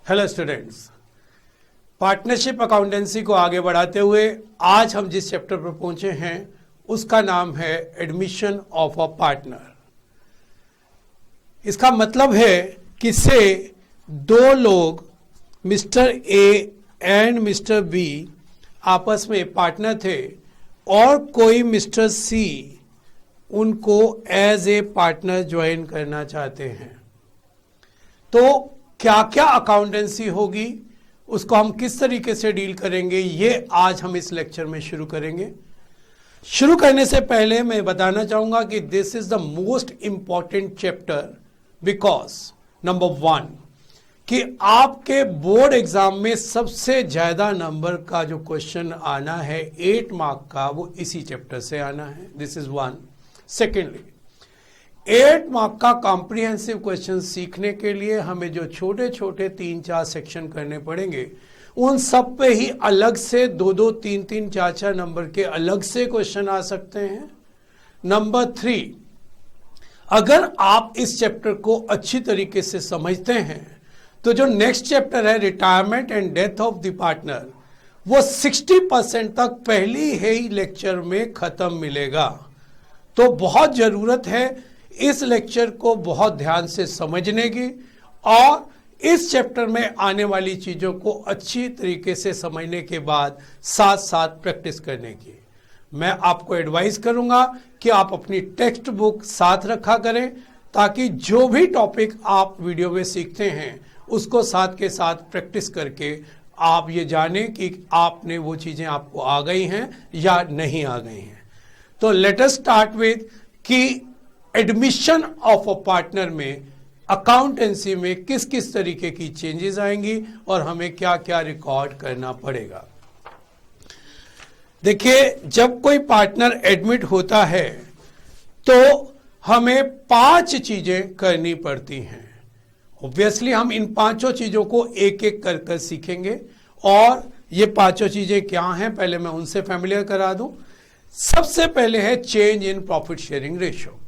Hello students, partnership accountancy को आगे बढ़ाते हुए आज हम जिस चैप्टर पर पहुंचे हैं उसका नाम है एडमिशन ऑफ अ पार्टनर। इसका मतलब है कि से दो लोग mister A and mister B आपस में पार्टनर थे और कोई मिस्टर सी उनको एज ए पार्टनर ज्वाइन करना चाहते हैं, तो क्या क्या अकाउंटेंसी होगी, उसको हम किस तरीके से डील करेंगे, ये आज हम इस लेक्चर में शुरू करेंगे। शुरू करने से पहले मैं बताना चाहूंगा कि this is the most important chapter because number 1 कि आपके बोर्ड एग्जाम में सबसे ज्यादा नंबर का जो क्वेश्चन आना है 8 मार्क का, वो इसी चैप्टर से आना है। This is 1। सेकेंडली, 8 मार्क का कॉम्प्रिहेंसिव क्वेश्चन सीखने के लिए हमें जो छोटे छोटे 3-4 सेक्शन करने पड़ेंगे, उन सब पे ही अलग से 2-2, 3-3, 4-4 नंबर के अलग से क्वेश्चन आ सकते हैं। नंबर 3, अगर आप इस चैप्टर को अच्छी तरीके से समझते हैं तो जो नेक्स्ट चैप्टर है retirement and death of the partner, वो 60% तक पहली ही लेक्चर में खत्म मिलेगा। तो बहुत जरूरत है इस लेक्चर को बहुत ध्यान से समझने की और इस चैप्टर में आने वाली चीजों को अच्छी तरीके से समझने के बाद साथ साथ प्रैक्टिस करने की। मैं आपको एडवाइस करूंगा कि आप अपनी टेक्स्ट बुक साथ रखा करें ताकि जो भी टॉपिक आप वीडियो में सीखते हैं उसको साथ के साथ प्रैक्टिस करके आप ये जानें कि आपने वो चीजें आपको आ गई हैं या नहीं आ गई हैं। तो लेट अस स्टार्ट विद कि एडमिशन ऑफ अ पार्टनर में अकाउंटेंसी में किस किस तरीके की चेंजेस आएंगी और हमें क्या क्या रिकॉर्ड करना पड़ेगा। देखिए, जब कोई पार्टनर एडमिट होता है तो हमें 5 चीजें करनी पड़ती हैं। ऑब्वियसली हम इन 5 चीजों को एक एक कर कर सीखेंगे और ये 5 चीजें क्या हैं पहले मैं उनसे फैमिलियर करा दूं। सबसे पहले है change in profit sharing ratio.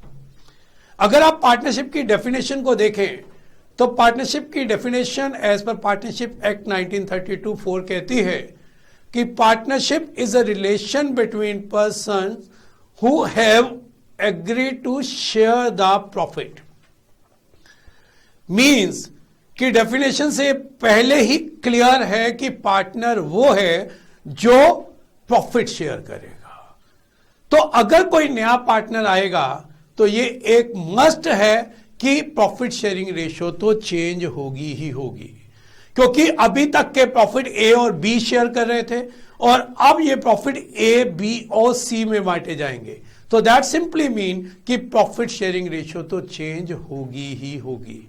अगर आप पार्टनरशिप की डेफिनेशन को देखें तो पार्टनरशिप की डेफिनेशन एज पर पार्टनरशिप एक्ट 1932(4) कहती है कि partnership is a relation between person who have agreed to share the profit. Means कि डेफिनेशन से पहले ही क्लियर है कि पार्टनर वो है जो प्रॉफिट शेयर करेगा। तो अगर कोई नया पार्टनर आएगा तो ये एक मस्ट है कि प्रॉफिट शेयरिंग रेशियो तो चेंज होगी ही होगी, क्योंकि अभी तक के प्रॉफिट ए और बी शेयर कर रहे थे और अब ये प्रॉफिट ए, बी और सी में बांटे जाएंगे। तो दैट सिंपली मीन कि प्रॉफिट शेयरिंग रेशियो तो चेंज होगी ही होगी।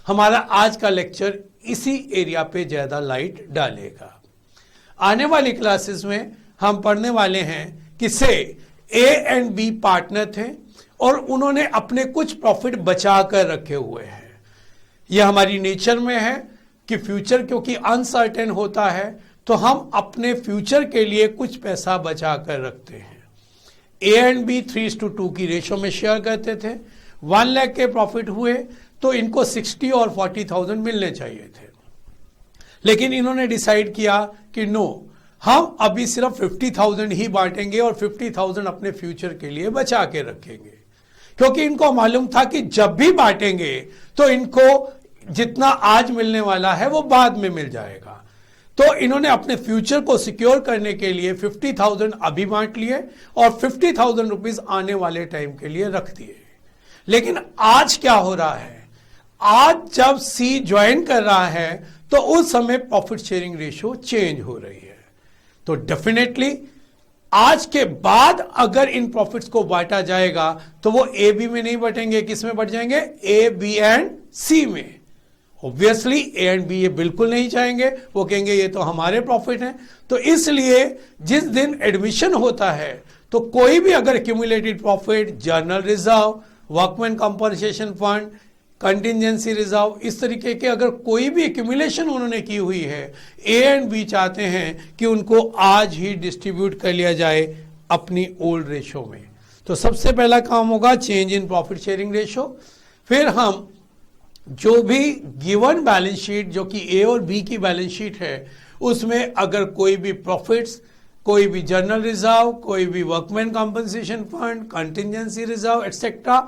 हमारा आज का लेक्चर इसी एरिया पे ज्यादा लाइट डालेगा। आने वाली क्लासेस में हम पढ़ने वाले हैं कि से ए एंड बी पार्टनर थे और उन्होंने अपने कुछ प्रॉफिट बचा कर रखे हुए हैं। यह हमारी नेचर में है कि फ्यूचर क्योंकि अनसर्टेन होता है तो हम अपने फ्यूचर के लिए कुछ पैसा बचा कर रखते हैं। ए एंड बी 3:2 की रेशो में शेयर करते थे। 1 लाख के प्रॉफिट हुए तो इनको 60 और 40,000 मिलने चाहिए थे, लेकिन इन्होंने डिसाइड किया कि नो, हम अभी सिर्फ 50,000 ही बांटेंगे और 50,000 अपने फ्यूचर के लिए बचा के रखेंगे, क्योंकि इनको मालूम था कि जब भी बांटेंगे तो इनको जितना आज मिलने वाला है वो बाद में मिल जाएगा। तो इन्होंने अपने फ्यूचर को सिक्योर करने के लिए 50,000 अभी बांट लिए और 50,000 रुपीज आने वाले टाइम के लिए रख दिए। लेकिन आज क्या हो रहा है, आज जब सी ज्वाइन कर रहा है तो उस समय प्रॉफिट शेयरिंग रेशियो चेंज हो रही है। तो डेफिनेटली आज के बाद अगर इन प्रॉफिट्स को बांटा जाएगा तो वो ए बी में नहीं बटेंगे, किस में बट जाएंगे, ए बी एंड सी में। ऑब्वियसली ए एंड बी ये बिल्कुल नहीं चाहेंगे, वो कहेंगे ये तो हमारे प्रॉफिट हैं। तो इसलिए जिस दिन एडमिशन होता है तो कोई भी अगर accumulated profit, journal reserve, workman compensation fund, contingency reserve, इस तरीके के अगर कोई भी एक्यूमुलेशन उन्होंने की हुई है, ए एंड बी चाहते हैं कि उनको आज ही डिस्ट्रीब्यूट कर लिया जाए अपनी ओल्ड रेशो में। तो सबसे पहला काम होगा change in profit sharing ratio. फिर हम जो भी गिवन बैलेंस शीट जो कि ए और बी की बैलेंस शीट है उसमें अगर कोई भी प्रॉफिट्स, कोई भी जर्नल रिजर्व, कोई भी workman compensation fund, contingency reserve etcetera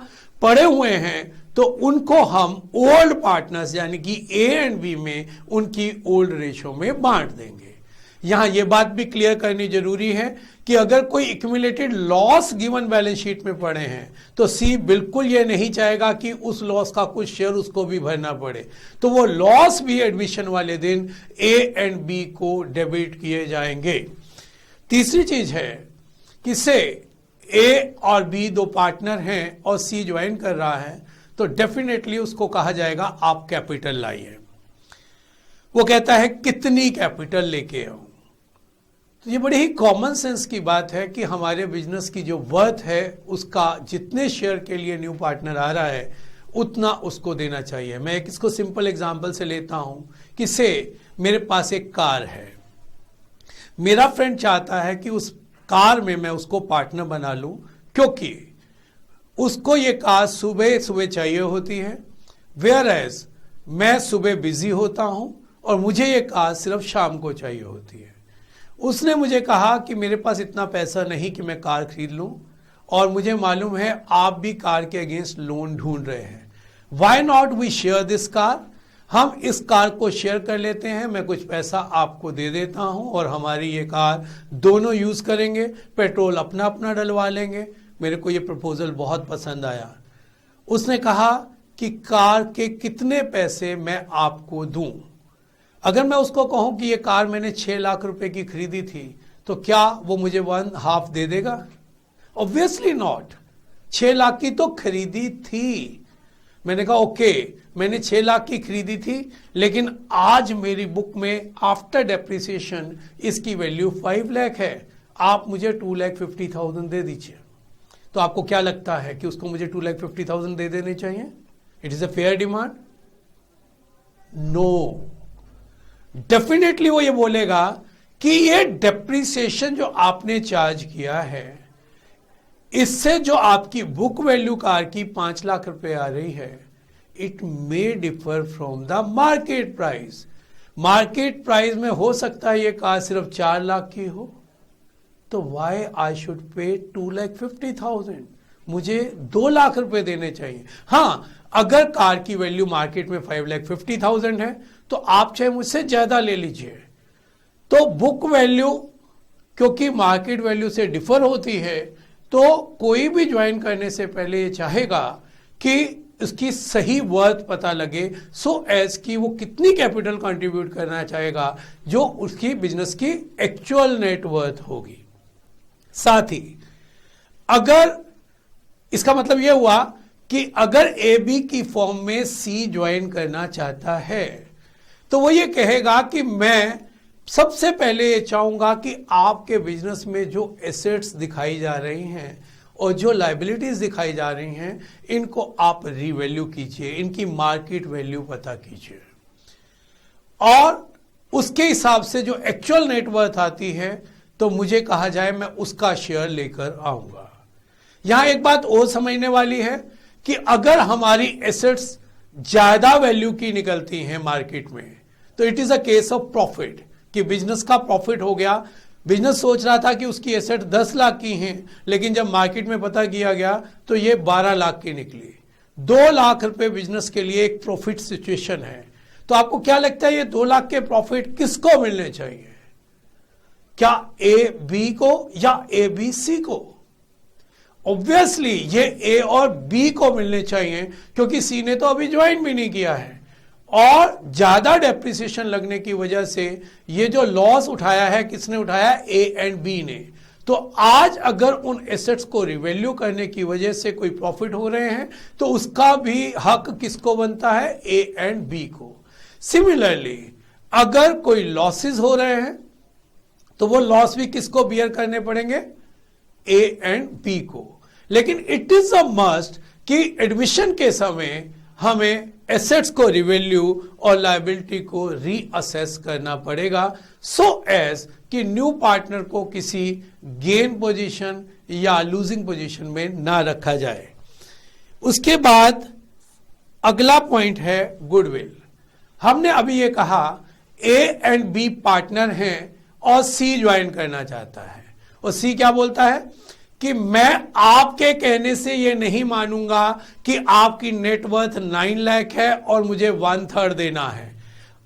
पड़े हुए हैं तो उनको हम ओल्ड पार्टनर्स यानी कि ए एंड बी में उनकी ओल्ड रेशो में बांट देंगे। यहां यह बात भी क्लियर करनी जरूरी है कि अगर कोई accumulated loss given balance sheet में पड़े हैं तो सी बिल्कुल यह नहीं चाहेगा कि उस लॉस का कुछ शेयर उसको भी भरना पड़े, तो वो लॉस भी एडमिशन वाले दिन ए एंड बी को डेबिट किए जाएंगे। तीसरी चीज है कि से ए और बी दो पार्टनर हैं और सी ज्वाइन कर रहा है तो डेफिनेटली उसको कहा जाएगा आप कैपिटल लाइए। वो कहता है कितनी कैपिटल लेके आऊं, तो ये बड़ी ही कॉमन सेंस की बात है कि हमारे बिजनेस की जो वर्थ है उसका जितने शेयर के लिए न्यू पार्टनर आ रहा है उतना उसको देना चाहिए। मैं एक इसको सिंपल एग्जांपल से लेता हूं कि से मेरे पास एक कार है, मेरा फ्रेंड चाहता है कि उस कार में मैं उसको पार्टनर बना लूं क्योंकि उसको ये कार सुबह सुबह चाहिए होती है, वेयर एज मैं सुबह बिजी होता हूं और मुझे ये कार सिर्फ शाम को चाहिए होती है। उसने मुझे कहा कि मेरे पास इतना पैसा नहीं कि मैं कार खरीद लूं और मुझे मालूम है आप भी कार के अगेंस्ट लोन ढूंढ रहे हैं, why not we share this car, हम इस कार को शेयर कर लेते हैं, मैं कुछ पैसा आपको दे देता हूं और हमारी ये कार दोनों यूज करेंगे, पेट्रोल अपना अपना डलवा लेंगे। मेरे को ये प्रपोजल बहुत पसंद आया। उसने कहा कि कार के कितने पैसे मैं आपको दूं। अगर मैं उसको कहूं कि ये कार मैंने 6 लाख रुपए की खरीदी थी तो क्या वो मुझे 1/2 दे देगा? Obviously not. 6 लाख की तो खरीदी थी। मैंने कहा ओके, मैंने 6 लाख की खरीदी थी लेकिन आज मेरी बुक में आफ्टर डेप्रिसिएशन इसकी वैल्यू 5 लाख है, आप मुझे 2,50,000 दे दीजिए। तो आपको क्या लगता है कि उसको मुझे 2,50,000 दे देने चाहिए? It is a fair demand? No, definitely वो ये बोलेगा कि ये डेप्रिसिएशन जो आपने चार्ज किया है इससे जो आपकी बुक वैल्यू कार की 5 लाख रुपए आ रही है, it may differ from the market price. Market price में हो सकता है ये कार सिर्फ 4 लाख की हो, तो वाई आई शुड पे 2,50,000? मुझे 2 लाख रुपए देने चाहिए। हां, अगर कार की वैल्यू मार्केट में 5,50,000 है तो आप चाहे मुझसे ज्यादा ले लीजिए। तो बुक वैल्यू क्योंकि मार्केट वैल्यू से डिफर होती है तो कोई भी ज्वाइन करने से पहले ये चाहेगा कि उसकी सही वर्थ पता लगे, सो एज कि वो कितनी कैपिटल कंट्रीब्यूट करना चाहेगा जो उसकी बिजनेस की एक्चुअल नेट वर्थ होगी। साथ ही अगर इसका मतलब यह हुआ कि अगर ए बी की फॉर्म में सी ज्वाइन करना चाहता है तो वो ये कहेगा कि मैं सबसे पहले ये चाहूंगा कि आपके बिजनेस में जो एसेट्स दिखाई जा रही हैं और जो लायबिलिटीज दिखाई जा रही हैं इनको आप रीवैल्यू कीजिए, इनकी मार्केट वैल्यू पता कीजिए और उसके हिसाब से जो एक्चुअल नेटवर्थ आती है तो मुझे कहा जाए मैं उसका शेयर लेकर आऊंगा। यहां एक बात और समझने वाली है कि अगर हमारी एसेट्स ज्यादा वैल्यू की निकलती हैं मार्केट में तो it is a case of profit कि बिजनेस का प्रॉफिट हो गया। बिजनेस सोच रहा था कि उसकी एसेट 10 लाख की हैं लेकिन जब मार्केट में पता किया गया तो ये 12 लाख की निकली। 2 लाख रुपए बिजनेस के लिए एक प्रॉफिट सिचुएशन है। तो आपको क्या लगता है ये 2 लाख के प्रॉफिट किसको मिलने चाहिए? क्या ए बी को या ए बी सी को? ऑब्वियसली ये ए और बी को मिलने चाहिए क्योंकि सी ने तो अभी ज्वाइन भी नहीं किया है और ज्यादा डेप्रिसिएशन लगने की वजह से ये जो लॉस उठाया है किसने उठाया? ए एंड बी ने। तो आज अगर उन एसेट्स को रिवैल्यू करने की वजह से कोई प्रॉफिट हो रहे हैं तो उसका भी हक किसको बनता है? ए एंड बी को। सिमिलरली अगर कोई लॉसेस हो रहे हैं तो वो लॉस भी किसको बियर करने पड़ेंगे? ए एंड बी को। लेकिन इट इज अ मस्ट कि एडमिशन के समय हमें एसेट्स को रिवैल्यू और लायबिलिटी को रीअसेस करना पड़ेगा सो एज कि न्यू पार्टनर को किसी गेन पोजीशन या लूजिंग पोजीशन में ना रखा जाए। उसके बाद अगला पॉइंट है गुडविल। हमने अभी ये कहा ए एंड बी पार्टनर हैं और सी ज्वाइन करना चाहता है, और सी क्या बोलता है कि मैं आपके कहने से ये नहीं मानूंगा कि आपकी नेटवर्थ 9 लाख है और मुझे 1/3 देना है।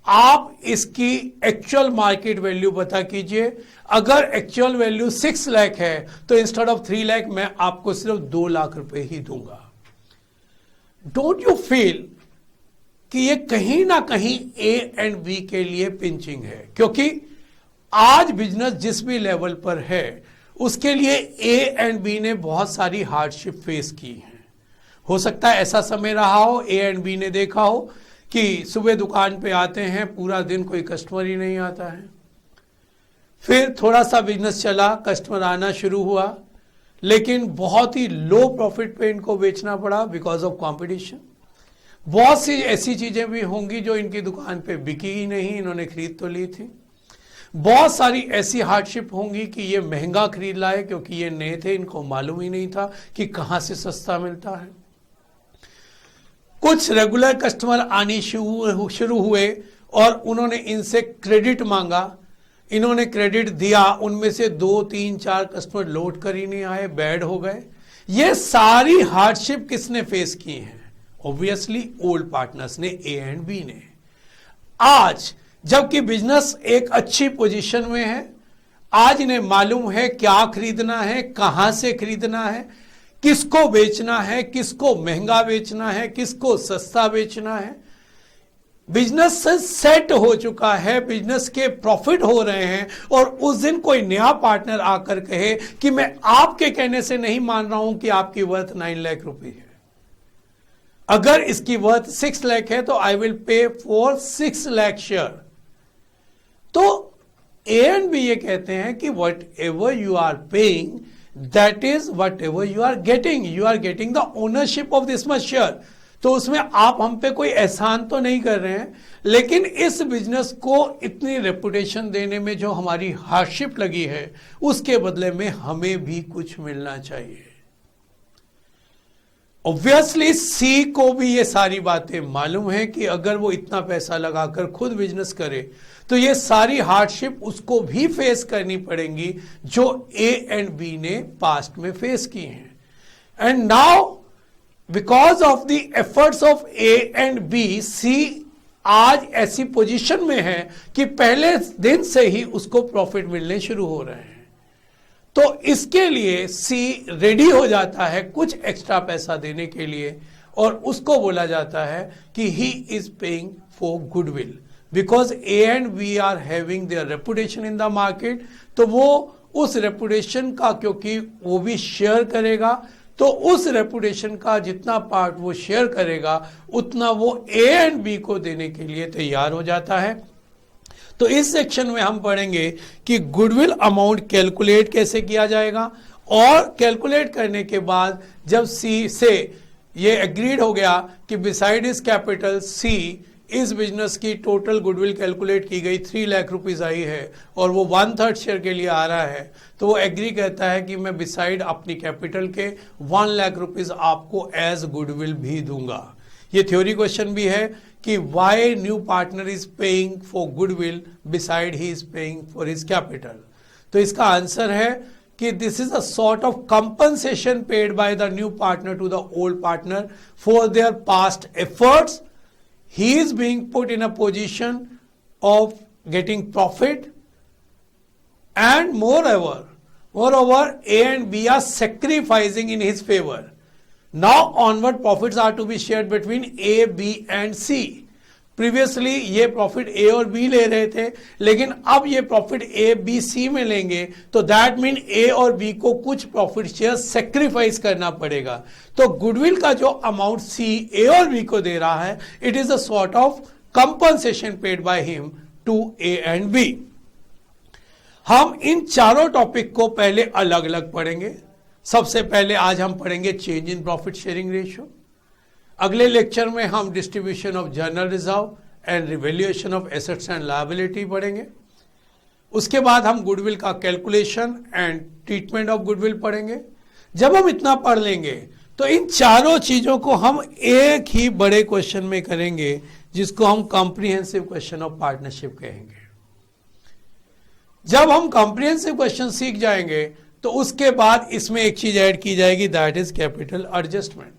आप इसकी एक्चुअल मार्केट वैल्यू पता कीजिए। अगर एक्चुअल वैल्यू 6 लाख है तो इंस्टेड ऑफ 3 लाख मैं आपको सिर्फ 2 लाख रुपए ही दूंगा। डोंट यू फील कि ये कहीं ना कहीं ए एंड बी के लिए पिंचिंग है, क्योंकि आज बिजनेस जिस भी लेवल पर है उसके लिए ए एंड बी ने बहुत सारी हार्डशिप फेस की है। हो सकता है ऐसा समय रहा हो, ए एंड बी ने देखा हो कि सुबह दुकान पे आते हैं, पूरा दिन कोई कस्टमर ही नहीं आता है। फिर थोड़ा सा बिजनेस चला, कस्टमर आना शुरू हुआ, लेकिन बहुत ही लो प्रॉफिट पे इनको बेचना पड़ा बिकॉज ऑफ कंपटीशन। बहुत सी ऐसी चीजें भी होंगी जो इनकी दुकान पे बिकी ही नहीं, इन्होंने खरीद तो ली थी। बहुत सारी ऐसी हार्डशिप होंगी कि ये महंगा खरीद लाए क्योंकि ये नए थे, इनको मालूम ही नहीं था कि कहां से सस्ता मिलता है। कुछ रेगुलर कस्टमर आने शुरू हुए और उन्होंने इनसे क्रेडिट मांगा, इन्होंने क्रेडिट दिया, उनमें से 2, 3, 4 कस्टमर लौट कर ही नहीं आए, बैड हो गए। ये सारी हार्डशिप किसने फेस की है? ऑब्वियसली ओल्ड पार्टनर्स ने, ए एंड बी ने। आज जबकि बिजनेस एक अच्छी पोजीशन में है, आज इन्हें मालूम है क्या खरीदना है, कहां से खरीदना है, किसको बेचना है, किसको महंगा बेचना है, किसको सस्ता बेचना है। बिजनेस से सेट हो चुका है, बिजनेस के प्रॉफिट हो रहे हैं, और उस दिन कोई नया पार्टनर आकर कहे कि मैं आपके कहने से नहीं मान रहा हूं कि आपकी वर्थ 9 लाख रुपए है, अगर इसकी वर्थ 6 लाख है तो I will pay for 6 lakh share. तो ए एंड बी ये कहते हैं कि whatever you are paying that is whatever you are getting the ownership of this much share. तो उसमें आप हम पे कोई एहसान तो नहीं कर रहे हैं, लेकिन इस बिजनेस को इतनी रेपुटेशन देने में जो हमारी हार्डशिप लगी है उसके बदले में हमें भी कुछ मिलना चाहिए। ऑब्वियसली सी को भी ये सारी बातें मालूम है कि अगर वो इतना पैसा लगाकर खुद बिजनेस करे तो ये सारी हार्डशिप उसको भी फेस करनी पड़ेंगी जो ए एंड बी ने पास्ट में फेस की हैं। And now because of the efforts of A and B, C आज ऐसी पोजीशन में है कि पहले दिन से ही उसको प्रॉफिट मिलने शुरू हो रहे हैं। तो इसके लिए सी रेडी हो जाता है कुछ एक्स्ट्रा पैसा देने के लिए, और उसको बोला जाता है कि he is paying for goodwill because A and B are having their reputation in the market. तो वो उस रेपुटेशन का, क्योंकि वो भी शेयर करेगा, तो उस रेपुटेशन का जितना पार्ट वो शेयर करेगा उतना वो ए एंड बी को देने के लिए तैयार हो जाता है। तो इस सेक्शन में हम पढ़ेंगे कि गुडविल अमाउंट कैलकुलेट कैसे किया जाएगा, और कैलकुलेट करने के बाद जब सी से ये एग्रीड हो गया कि बिसाइड इस कैपिटल सी इस बिजनेस की टोटल गुडविल कैलकुलेट की गई 3 लाख रुपीस आई है और वो 1/3 शेयर के लिए आ रहा है, तो वो एग्री कहता है कि मैं बिसाइड अपनी कैपिटल के 1 लाख रुपीस आपको एज गुडविल भी दूंगा। ये थ्योरी क्वेश्चन भी है कि why new partner is paying for goodwill beside he is paying for his capital. तो इसका आंसर है कि this is a sort of compensation paid by the new partner to the old partner for their past efforts. He is being put in a position of getting profit, and moreover, A and B are sacrificing in his favor. Now onward profits are to be shared between A, B and C. Previously ये profit ए और B ले रहे थे, लेकिन अब ये profit ए, B, सी में लेंगे, तो दैट मीन ए और बी को कुछ प्रॉफिट शेयर सेक्रीफाइस करना पड़ेगा। तो गुडविल का जो अमाउंट सी ए और बी को दे रहा है, it is a sort of compensation paid by him to A and B. हम इन चारों टॉपिक को पहले अलग अलग पढ़ेंगे। सबसे पहले आज हम पढ़ेंगे change in profit sharing ratio. अगले लेक्चर में हम distribution of general reserve and revaluation of assets and liability पढ़ेंगे। उसके बाद हम गुडविल का calculation and treatment of goodwill पढ़ेंगे। जब हम इतना पढ़ लेंगे तो इन चारों चीजों को हम एक ही बड़े क्वेश्चन में करेंगे, जिसको हम कॉम्प्रिहेंसिव क्वेश्चन ऑफ पार्टनरशिप कहेंगे। जब हम कॉम्प्रिहेंसिव क्वेश्चन सीख जाएंगे तो उसके बाद इसमें एक चीज ऐड की जाएगी, दैट इज कैपिटल एडजस्टमेंट।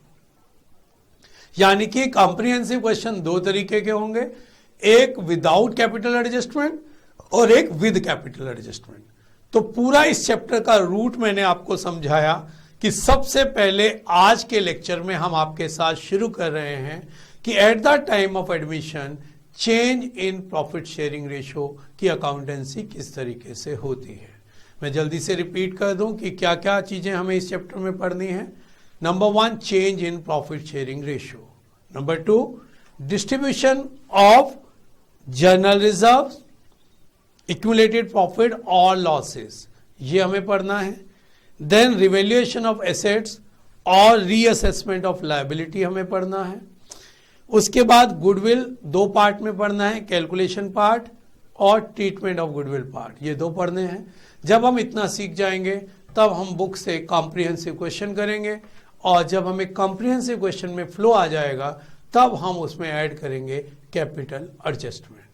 यानी कि कॉम्प्रिहेंसिव क्वेश्चन दो तरीके के होंगे, एक विदाउट कैपिटल एडजस्टमेंट और एक विद कैपिटल एडजस्टमेंट। तो पूरा इस चैप्टर का रूट मैंने आपको समझाया कि सबसे पहले आज के लेक्चर में हम आपके साथ शुरू कर रहे हैं कि at the time of admission change in profit sharing ratio की अकाउंटेंसी किस तरीके से होती है। मैं जल्दी से रिपीट कर दूं कि क्या क्या चीजें हमें इस चैप्टर में पढ़नी है। Number 1, change in profit sharing ratio. Number 2, distribution of journal reserve, accumulated profit और लॉसेस, ये हमें पढ़ना है। देन रिवैल्यूएशन ऑफ एसेट्स और रीअसेसमेंट ऑफ लायबिलिटी हमें पढ़ना है। उसके बाद गुडविल दो पार्ट में पढ़ना है, कैलकुलेशन पार्ट और ट्रीटमेंट ऑफ गुडविल पार्ट, ये दो पढ़ने हैं। जब हम इतना सीख जाएंगे तब हम बुक से कॉम्प्रिहेंसिव क्वेश्चन करेंगे, और जब हमें कॉम्प्रिहेंसिव क्वेश्चन में फ्लो आ जाएगा तब हम उसमें ऐड करेंगे कैपिटल एडजस्टमेंट।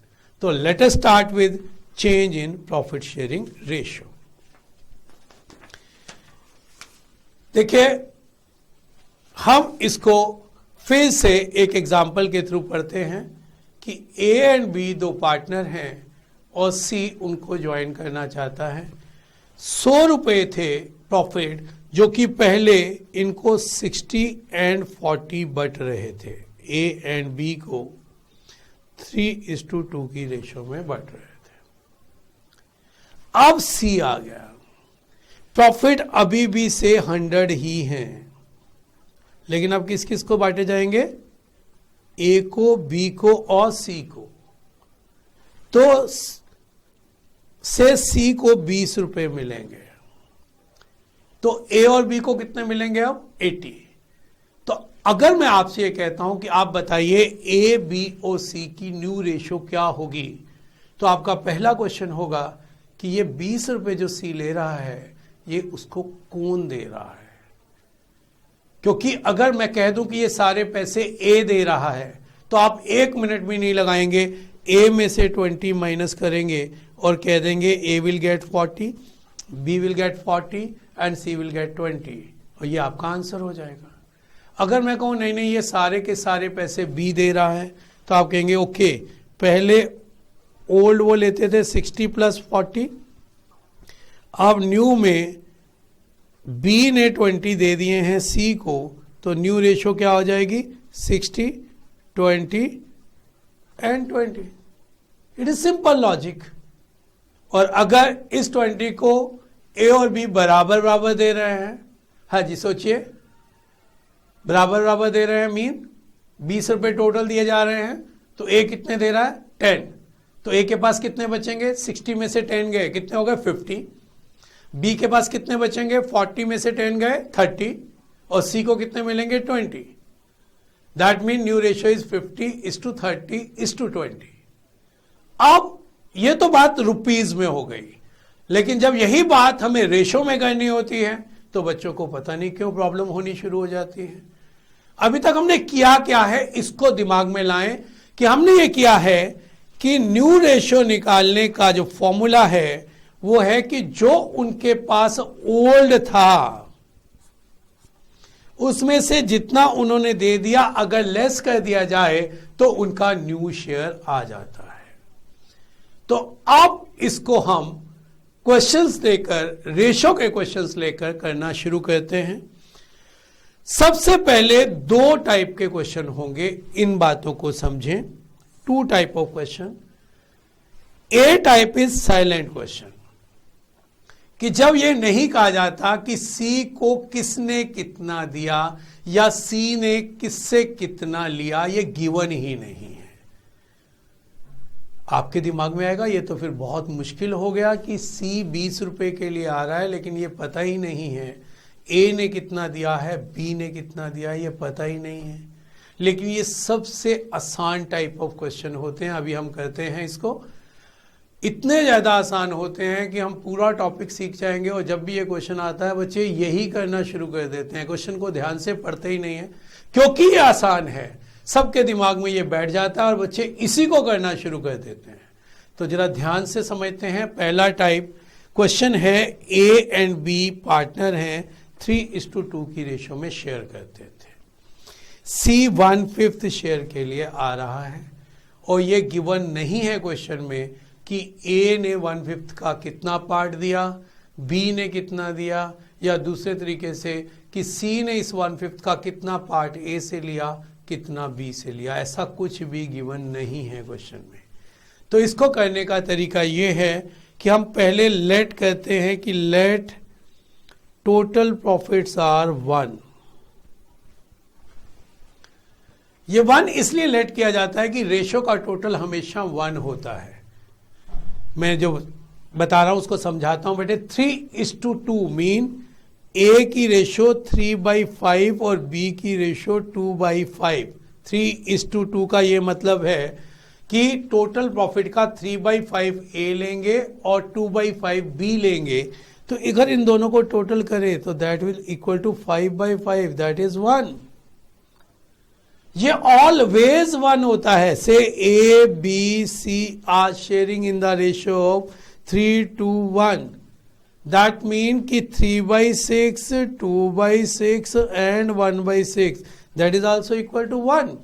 तो let us start with change in profit sharing ratio. देखिए, हम इसको फिर से एक एग्जाम्पल के थ्रू पढ़ते हैं कि ए एंड बी दो पार्टनर हैं और सी उनको ज्वाइन करना चाहता है। 100 रुपए थे प्रॉफिट, जो कि पहले इनको 60 एंड 40 बट रहे थे। ए एंड बी को 3:2 की रेशो में बट रहे थे। अब सी आ गया, प्रॉफिट अभी भी से 100 ही हैं, लेकिन अब किस किस को बांटे जाएंगे, ए को, बी को और सी को। तो से सी को 20 रुपए मिलेंगे, तो ए और बी को कितने मिलेंगे अब 80। तो अगर मैं आपसे ये कहता हूं कि आप बताइए ए बी और सी की न्यू रेशो क्या होगी, तो आपका पहला क्वेश्चन होगा कि ये 20 रुपए जो सी ले रहा है ये उसको कौन दे रहा है। क्योंकि अगर मैं कह दूं कि ये सारे पैसे ए दे रहा है तो आप 1 मिनट भी नहीं लगाएंगे, ए में से 20 माइनस करेंगे और कह देंगे A will get 40, B will get 40 and C will get 20, और ये आपका आंसर हो जाएगा। अगर मैं कहूं नहीं नहीं ये सारे के सारे पैसे बी दे रहा है, तो आप कहेंगे ओके, पहले ओल्ड वो लेते थे 60 + 40, अब न्यू में बी ने 20 दे दिए हैं सी को, तो न्यू रेशो क्या हो जाएगी 60, 20 and 20। It is simple logic. और अगर इस 20 को ए और बी बराबर बराबर दे रहे हैं, हाँ जी सोचिए, बराबर बराबर दे रहे हैं मीन 20 रुपए टोटल दिए जा रहे हैं, तो ए कितने दे रहा है 10, तो ए के पास कितने बचेंगे, 60 में से 10 गए, कितने हो गए 50। बी के पास कितने बचेंगे, 40 में से 10 गए 30, और सी को कितने मिलेंगे 20। That mean new ratio is 50:30:20। अब ये तो बात रुपीज में हो गई, लेकिन जब यही बात हमें रेशो में करनी होती है तो बच्चों को पता नहीं क्यों प्रॉब्लम होनी शुरू हो जाती है। अभी तक हमने किया क्या है, इसको दिमाग में लाएं कि हमने ये किया है कि न्यू रेशो निकालने का जो फॉर्मूला है वो है कि जो उनके पास ओल्ड था उसमें से जितना उन्होंने दे दिया अगर लेस कर दिया जाए तो उनका न्यू शेयर आ जाता है। तो अब इसको हम क्वेश्चंस लेकर, रेशो के क्वेश्चंस लेकर करना शुरू करते हैं। सबसे पहले 2 टाइप के क्वेश्चन होंगे, इन बातों को समझें। 2 type of question. A type is silent question, कि जब ये नहीं कहा जाता कि सी को किसने कितना दिया या सी ने किससे कितना लिया, ये गिवन ही नहीं है। आपके दिमाग में आएगा ये तो फिर बहुत मुश्किल हो गया कि सी 20 रुपए के लिए आ रहा है, लेकिन ये पता ही नहीं है ए ने कितना दिया है, बी ने कितना दिया है, ये पता ही नहीं है। लेकिन ये सबसे आसान टाइप ऑफ क्वेश्चन होते हैं। अभी हम करते हैं इसको। इतने ज़्यादा आसान होते हैं कि हम पूरा टॉपिक सीख जाएंगे और जब भी ये क्वेश्चन आता है बच्चे यही करना शुरू कर देते हैं, क्वेश्चन को ध्यान से पढ़ते ही नहीं है क्योंकि ये आसान है, सबके दिमाग में ये बैठ जाता है और बच्चे इसी को करना शुरू कर देते हैं। तो जरा ध्यान से समझते हैं। पहला टाइप क्वेश्चन है, ए एंड बी पार्टनर हैं, 3:2 की रेशो में शेयर करते थे। सी 1/5 शेयर के लिए आ रहा है और ये गिवन नहीं है क्वेश्चन में कि ए ने 1/5 का कितना पार्ट दिया, बी ने कितना दिया, या दूसरे तरीके से कि सी ने इस 1/5 का कितना पार्ट ए से लिया, कितना बी से लिया। ऐसा कुछ भी गिवन नहीं है क्वेश्चन में। तो इसको करने का तरीका ये है कि हम पहले लेट कहते हैं कि लेट टोटल प्रॉफिट्स आर 1। ये 1 इसलिए लेट किया जाता है कि रेशो का टोटल हमेशा 1 होता है। मैं जो बता रहा हूं उसको समझाता हूं बेटे। 3:2 मीन ए की रेशो 3/5 और बी की रेशो 2/5। 3:2 का ये मतलब है कि टोटल प्रॉफिट का 3/5 ए लेंगे और 2/5 बी लेंगे। तो अगर इन दोनों को टोटल करें तो that will equal to 5/5, that is 1। ये ऑलवेज 1 होता है। Say A B C are sharing in the ratio of 3:1। That mean कि 3/6, 2/6 and 1/6 that is also equal to 1।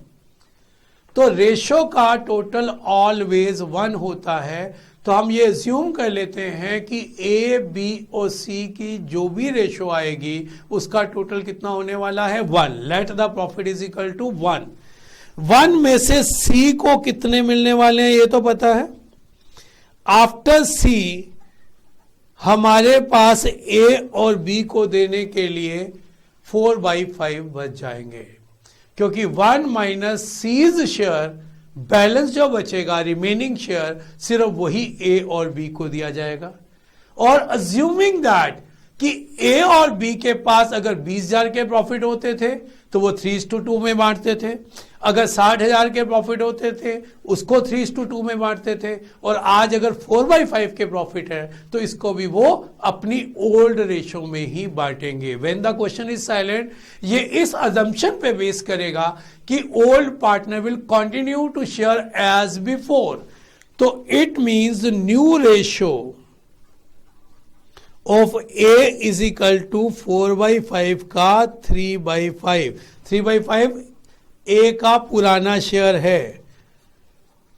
तो रेशो का टोटल ऑलवेज 1 होता है। तो हम ये अज्यूम कर लेते हैं कि ए बी और सी की जो भी रेशो आएगी उसका टोटल कितना होने वाला है, 1। Let the profit is equal to 1। 1 में से सी को कितने मिलने वाले हैं ये तो पता है। आफ्टर सी हमारे पास ए और बी को देने के लिए 4/5 बच जाएंगे, क्योंकि 1 माइनस सीज शेयर, बैलेंस जो बचेगा रिमेनिंग शेयर सिर्फ वही ए और बी को दिया जाएगा। और अज्यूमिंग दैट कि ए और बी के पास अगर 20,000 के प्रॉफिट होते थे तो वो 3:2 में बांटते थे, अगर 60,000 के प्रॉफिट होते थे उसको 3:2 में बांटते थे, और आज अगर 4/5 के प्रॉफिट है तो इसको भी वो अपनी ओल्ड रेशो में ही बांटेंगे। When the question is silent, ये इस अजम्पशन पे बेस करेगा कि old partner will continue to share as before. तो it means new ratio of A is equal to 4/5 का 3/5। 3/5 ए का पुराना शेयर है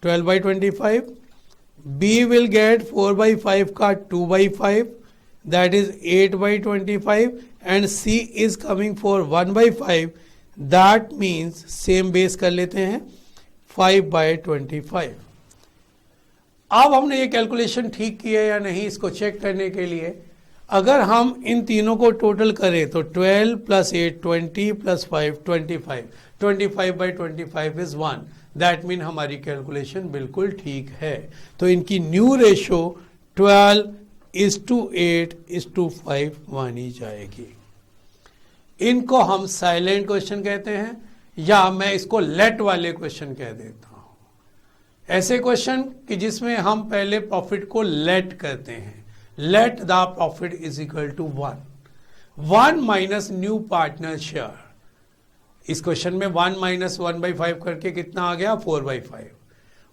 12/25। बी विल गेट 4/5 का 2/5 that is 8/25 and C is coming for 1/5 that means same base कर लेते हैं 5/25। अब हमने ये कैलकुलेशन ठीक की है या नहीं इसको चेक करने के लिए अगर हम इन तीनों को टोटल करें तो 12 + 8 20 + 5 25। 25/25 इज 1। दैट मीन हमारी कैलकुलेशन बिल्कुल ठीक है। तो इनकी न्यू रेशो 12:8:5 मानी जाएगी। इनको हम साइलेंट क्वेश्चन कहते हैं या मैं इसको लेट वाले क्वेश्चन कह देता हूं। ऐसे क्वेश्चन कि जिसमें हम पहले प्रॉफिट को लेट करते हैं। Let the profit is equal to 1। 1 minus new partner share. इस क्वेश्चन में 1 माइनस 1/5 करके कितना आ गया, 4/5।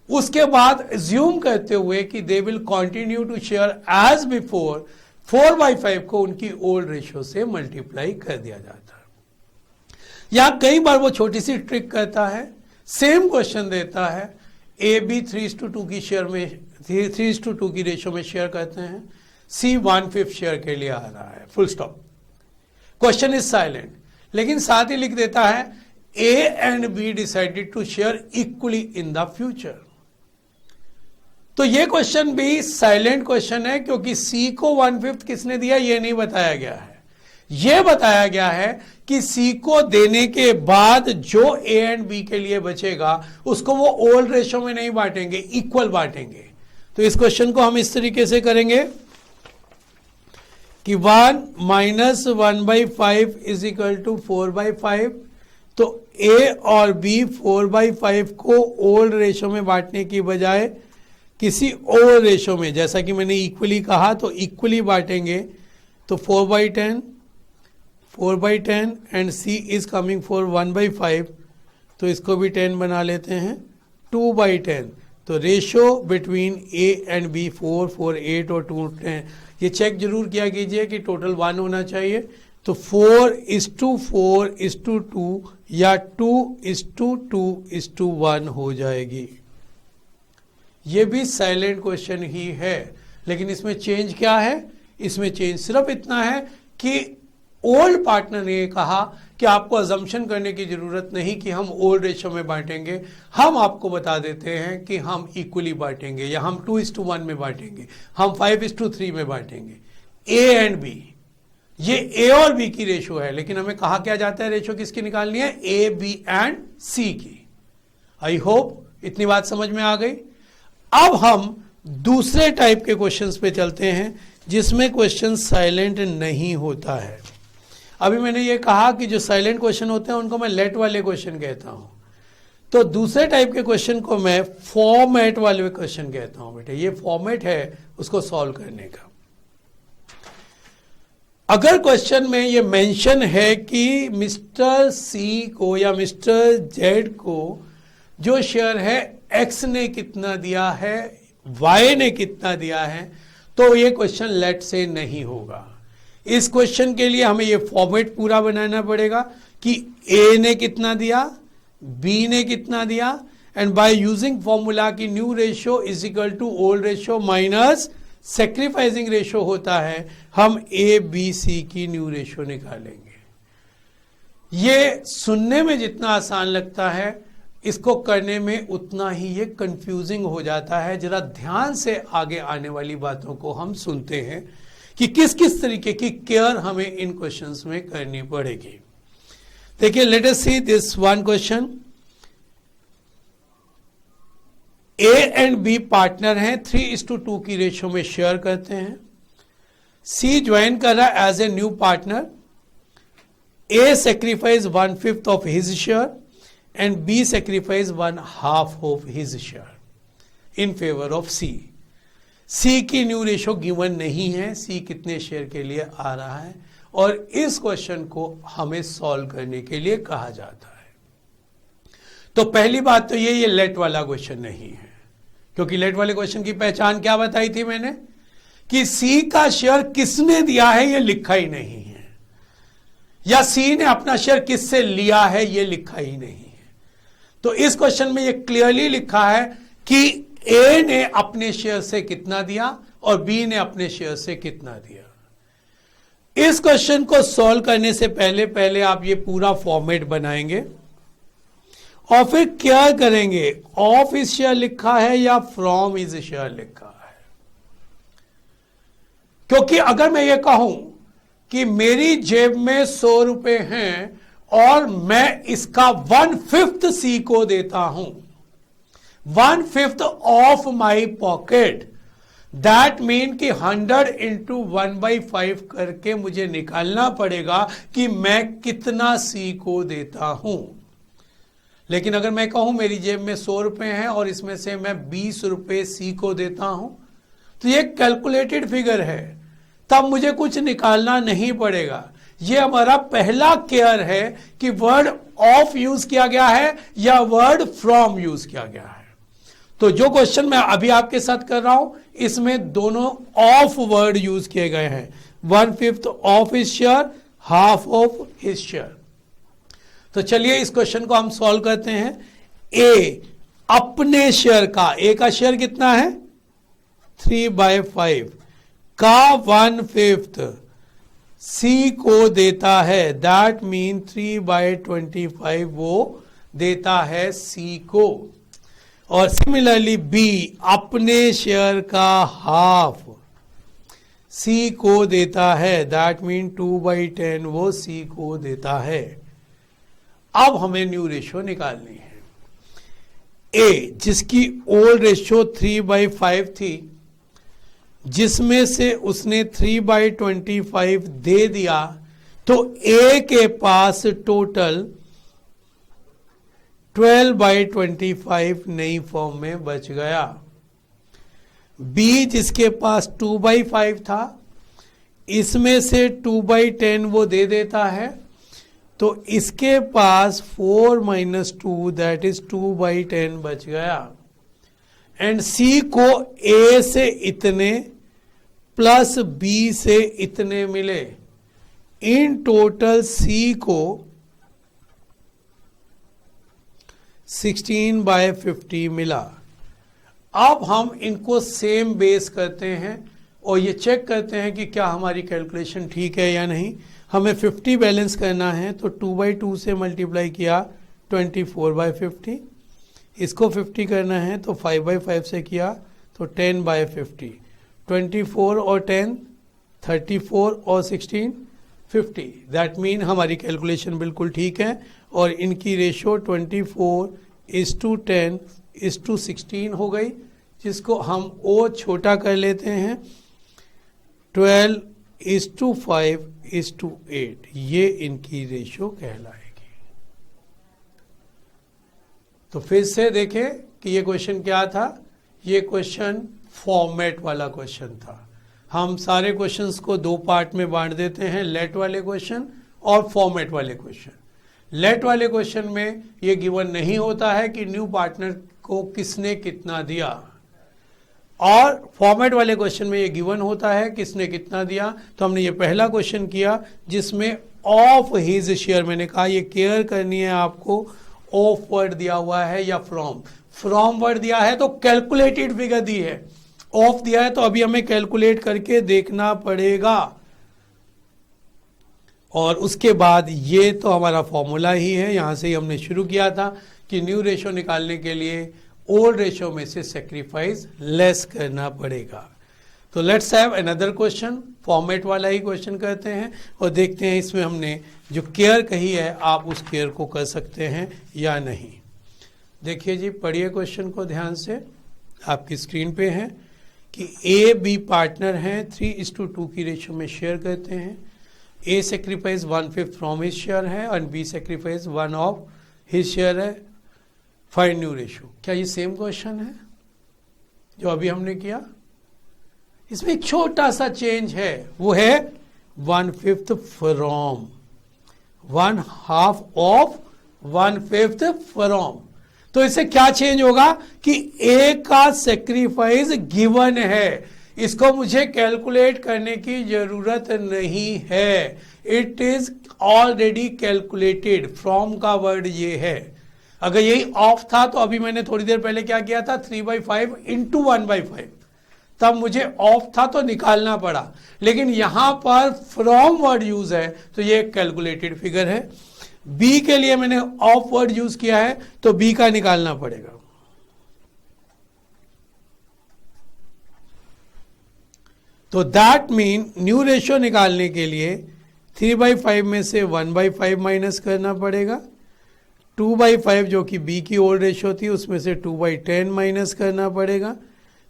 उसके बाद अज्यूम करते हुए कि they will continue to share as before, 4/5 को उनकी ओल्ड रेशियो से मल्टीप्लाई कर दिया जाता है। या कई बार वो छोटी सी ट्रिक करता है, सेम क्वेश्चन देता है, ए बी 3:2 की शेयर में 3:2 की रेशियो में शेयर करते हैं, सी 1/5 शेयर के लिए आ रहा है, full stop. Question is silent, लेकिन साथ ही लिख देता है A and B decided to share equally in the future. तो ये क्वेश्चन भी साइलेंट क्वेश्चन है क्योंकि सी को 1/5 किसने दिया ये नहीं बताया गया है। यह बताया गया है कि सी को देने के बाद जो ए एंड बी के लिए बचेगा उसको वो ओल्ड रेशो में नहीं बांटेंगे, इक्वल बांटेंगे। तो इस क्वेश्चन को हम इस तरीके से करेंगे कि 1 माइनस 1/5 इज इक्वल टू 4/5। तो ए और बी 4/5 को ओल्ड रेशो में बांटने की बजाय किसी और रेशो में, जैसा कि मैंने इक्वली कहा तो इक्वली बांटेंगे, तो 4/10 4/10 and C is coming for 1/5, तो इसको भी 10 बना लेते हैं, 2/10। तो ratio between A and B 4, 4, 8 और 2, 10। ये चेक जरूर किया कीजिए कि टोटल 1 होना चाहिए। तो 4:4:2 या 2:2:1 हो जाएगी। ये भी साइलेंट क्वेश्चन ही है, लेकिन इसमें चेंज क्या है? इसमें चेंज सिर्फ इतना है कि ओल्ड पार्टनर ने कहा कि आपको अजम्पशन करने की जरूरत नहीं कि हम ओल्ड रेशो में बांटेंगे, हम आपको बता देते हैं कि हम इक्वली बांटेंगे, या हम 2:1 में बांटेंगे, हम 5:3 में बांटेंगे। ए एंड बी, ये ए और बी की रेशो है, लेकिन हमें कहा क्या जाता है रेशो किसकी निकालनी है? ए, बी एंड सी की। आई होप इतनी बात समझ में आ गई। अब हम दूसरे टाइप के क्वेश्चंस पे चलते हैं जिसमें क्वेश्चन साइलेंट नहीं होता है। अभी मैंने ये कहा कि जो साइलेंट क्वेश्चन होते हैं उनको मैं लेट वाले क्वेश्चन कहता हूं, तो दूसरे टाइप के क्वेश्चन को मैं फॉर्मेट वाले क्वेश्चन कहता हूं। बेटे ये फॉर्मेट है उसको सॉल्व करने का। अगर क्वेश्चन में ये मेंशन है कि मिस्टर सी को या मिस्टर जेड को जो शेयर है एक्स ने कितना दिया है, वाई ने कितना दिया है, तो ये क्वेश्चन लेट से नहीं होगा। इस क्वेश्चन के लिए हमें ये फॉर्मेट पूरा बनाना पड़ेगा कि ए ने कितना दिया, बी ने कितना दिया, एंड बाय यूजिंग फॉर्मूला की new ratio is equal to old ratio minus sacrificing ratio होता है, हम ए बी सी की न्यू रेशियो निकालेंगे। ये सुनने में जितना आसान लगता है, इसको करने में उतना ही ये कंफ्यूजिंग हो जाता है। जरा ध्यान से आगे आने वाली बातों को हम सुनते हैं कि किस किस तरीके की केयर हमें इन क्वेश्चंस में करनी पड़ेगी। देखिए, let us see this one question. A and B partner हैं, 3:2 की रेशियो में शेयर करते हैं। सी ज्वाइन कर रहा है as a new partner. A sacrifice 1/5 of his share and B sacrifice 1/2 of his share in favour of C. C की new ratio given नहीं है, सी कितने शेयर के लिए आ रहा है, और इस क्वेश्चन को हमें सॉल्व करने के लिए कहा जाता है। तो पहली बात तो ये लेट वाला क्वेश्चन नहीं है, क्योंकि लेट वाले क्वेश्चन की पहचान क्या बताई थी मैंने कि सी का शेयर किसने दिया है ये लिखा ही नहीं है, या सी ने अपना शेयर किससे लिया है ये लिखा ही नहीं है। तो इस क्वेश्चन में ये क्लियरली लिखा है कि ए ने अपने शेयर से कितना दिया और बी ने अपने शेयर से कितना दिया। इस क्वेश्चन को सॉल्व करने से पहले पहले आप ये पूरा फॉर्मेट बनाएंगे और फिर क्या करेंगे, ऑफ इज शेयर लिखा है या फ्रॉम इज शेयर लिखा है। क्योंकि अगर मैं ये कहूं कि मेरी जेब में 100 रुपए हैं और मैं इसका 1/5 सी को देता हूं, 1/5 of my pocket, that mean कि 100 इंटू 1/5 करके मुझे निकालना पड़ेगा कि मैं कितना सी को देता हूं। लेकिन अगर मैं कहूं मेरी जेब में 100 रुपए हैं और इसमें से मैं 20 रुपए सी को देता हूं, तो ये कैलकुलेटेड फिगर है, तब मुझे कुछ निकालना नहीं पड़ेगा। ये हमारा पहला केयर है कि वर्ड ऑफ यूज किया गया है या वर्ड फ्रॉम यूज किया गया है। तो जो क्वेश्चन मैं अभी आपके साथ कर रहा हूं, इसमें दोनों ऑफ वर्ड यूज किए गए हैं, 1/5 of his share, 1/2 of his share. तो चलिए इस क्वेश्चन को हम सॉल्व करते हैं। ए अपने शेयर का, ए का शेयर कितना है 3/5 का 1/5 सी को देता है, दैट मीन 3/25 वो देता है सी को। और सिमिलरली बी अपने शेयर का 1/2 सी को देता है, दैट मीन 2/10 वो सी को देता है। अब हमें न्यू रेशियो निकालनी है। ए जिसकी ओल्ड रेशियो 3/5 थी, जिसमें से उसने 3/25 दे दिया, तो ए के पास टोटल 12/25 नई फॉर्म में बच गया। बी जिसके पास 2/5 था, इसमें से 2/10 वो दे देता है, तो इसके पास 4 - 2 दैट इज 2/10 बच गया। एंड सी को ए से इतने प्लस बी से इतने मिले, इन टोटल सी को 16/50 मिला। अब हम इनको सेम बेस करते हैं और ये चेक करते हैं कि क्या हमारी कैलकुलेशन ठीक है या नहीं। हमें 50 बैलेंस करना है, तो 2/2 से मल्टीप्लाई किया 24/50, इसको 50 करना है तो 5/5 से किया तो 10/50, 24 और 10 34 और 16 50। दैट मीन हमारी कैलकुलेशन बिल्कुल ठीक है और इनकी रेशो 24:10:16 हो गई, जिसको हम ओ छोटा कर लेते हैं 12:5:8, ये इनकी रेशो कहलाएगी। तो फिर से देखें कि ये क्वेश्चन क्या था। ये क्वेश्चन फॉर्मेट वाला क्वेश्चन था। हम सारे क्वेश्चंस को दो पार्ट में बांट देते हैं, लेट वाले क्वेश्चन और फॉर्मेट वाले क्वेश्चन। लेट वाले क्वेश्चन में ये गिवन नहीं होता है कि न्यू पार्टनर को किसने कितना दिया, और फॉर्मेट वाले क्वेश्चन में ये गिवन होता है किसने कितना दिया। तो हमने ये पहला क्वेश्चन किया जिसमें ऑफ हिज शेयर, मैंने कहा ये केयर करनी है आपको, ऑफ वर्ड दिया हुआ है या फ्रॉम वर्ड दिया है तो कैलकुलेटेड फिगर दी है, ऑफ दिया है तो अभी हमें कैलकुलेट करके देखना पड़ेगा। और उसके बाद ये तो हमारा फॉर्मूला ही है, यहां से ही हमने शुरू किया था कि न्यू रेशो निकालने के लिए ओल्ड रेशो में से सेक्रीफाइस लेस करना पड़ेगा। तो let's have another question, format वाला ही क्वेश्चन करते हैं और देखते हैं इसमें हमने जो केयर कही है आप उस केयर को कर सकते हैं या नहीं। देखिए जी, पढ़िए क्वेश्चन को ध्यान से, आपकी स्क्रीन पे है कि ए बी पार्टनर हैं, 3:2 की रेशो में शेयर करते हैं। A sacrifice 1/5 from his share है और B sacrifice 1 of his share है। Find new ratio. क्या ये सेम क्वेश्चन है जो अभी हमने किया? इसमें एक छोटा सा चेंज है, वो है 1/5 फ्रॉम, 1/2 ऑफ 1/5 फ्रॉम। तो इससे क्या चेंज होगा कि ए का सेक्रीफाइस गिवन है, इसको मुझे कैलकुलेट करने की जरूरत नहीं है, it is already calculated. From का वर्ड ये है। अगर यही ऑफ था तो अभी मैंने थोड़ी देर पहले क्या किया था, 3/5 इंटू 1/5, तब मुझे ऑफ था तो निकालना पड़ा, लेकिन यहां पर फ्रॉम वर्ड यूज है तो ये एक कैलकुलेटेड फिगर है। बी के लिए मैंने ऑफ वर्ड यूज किया है तो बी का निकालना पड़ेगा। तो दैट मीन न्यू रेशो निकालने के लिए 3/5 में से 1/5 माइनस करना पड़ेगा, 2/5 जो कि बी की ओल्ड रेशो थी उसमें से 2/10 माइनस करना पड़ेगा,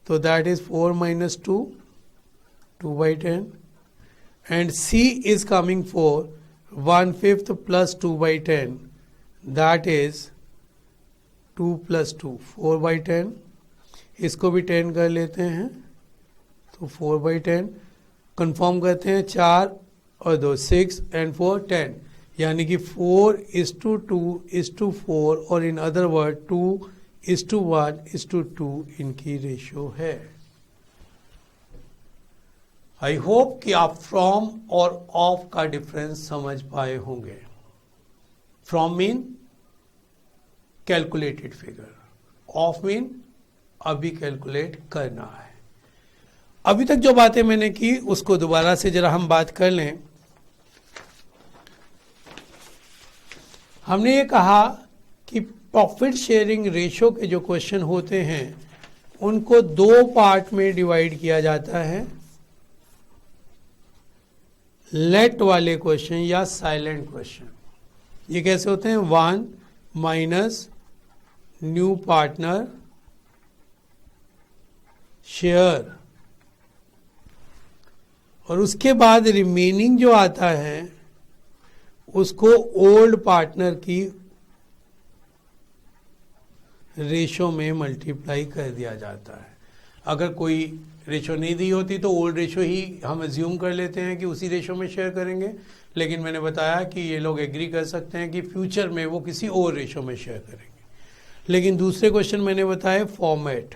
तो that is 4 - 2, 2/10, and C is coming for 1/5 plus 2/10, that is 2 + 2, 4/10। इसको भी 10 कर लेते हैं तो 4/10, कंफर्म करते हैं 4 और 2 6 एंड 4 10, यानी कि 4:2:4, और इन अदर वर्ड 2:1:2 इनकी रेशो है। आई होप कि आप फ्रॉम और ऑफ का डिफरेंस समझ पाए होंगे। From mean calculated figure, of mean अभी कैलकुलेट करना है। अभी तक जो बातें मैंने की उसको दोबारा से जरा हम बात कर लें। हमने ये कहा कि प्रॉफिट शेयरिंग रेशो के जो क्वेश्चन होते हैं उनको दो पार्ट में डिवाइड किया जाता है, लेट वाले क्वेश्चन या साइलेंट क्वेश्चन। ये कैसे होते हैं? 1 माइनस न्यू पार्टनर शेयर, और उसके बाद रिमेनिंग जो आता है उसको ओल्ड पार्टनर की रेशो में मल्टीप्लाई कर दिया जाता है। अगर कोई रेशो नहीं दी होती तो ओल्ड रेशो ही हम एज्यूम कर लेते हैं कि उसी रेशो में शेयर करेंगे, लेकिन मैंने बताया कि ये लोग एग्री कर सकते हैं कि फ्यूचर में वो किसी और रेशो में शेयर करेंगे। लेकिन दूसरे क्वेश्चन मैंने बताया फॉर्मेट,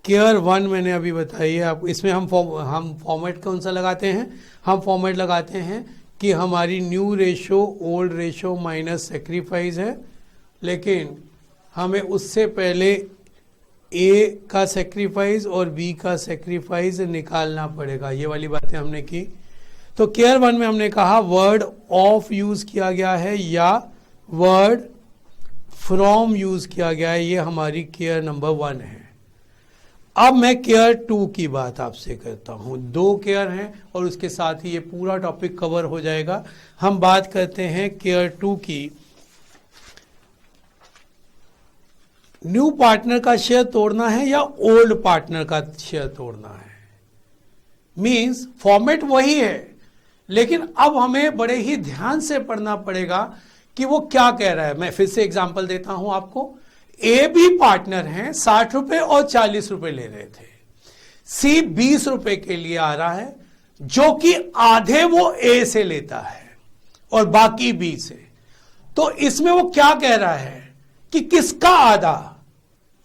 केयर 1 मैंने अभी बताई है आपको। इसमें हम फॉर्मेट कौन सा लगाते हैं? हम फॉर्मेट लगाते हैं कि हमारी new ratio old ratio minus sacrifice है, लेकिन हमें उससे पहले ए का सेक्रीफाइस और बी का सेक्रीफाइस निकालना पड़ेगा। ये वाली बातें हमने की। तो केयर 1 में हमने कहा वर्ड ऑफ यूज किया गया है या वर्ड फ्रॉम यूज किया गया है, ये हमारी केयर नंबर 1 है। अब मैं केयर 2 की बात आपसे करता हूं। 2 केयर हैं और उसके साथ ही ये पूरा टॉपिक कवर हो जाएगा। हम बात करते हैं केयर 2 की। न्यू पार्टनर का शेयर तोड़ना है या ओल्ड पार्टनर का शेयर तोड़ना है? मींस फॉर्मेट वही है, लेकिन अब हमें बड़े ही ध्यान से पढ़ना पड़ेगा कि वो क्या कह रहा है। मैं फिर से एग्जांपल देता हूं आपको। ए बी पार्टनर हैं, 60 रुपए और 40 रुपए ले रहे थे। सी 20 रुपए के लिए आ रहा है, जो कि आधे वो ए से लेता है और बाकी बी से। तो इसमें वो क्या कह रहा है कि किसका आधा?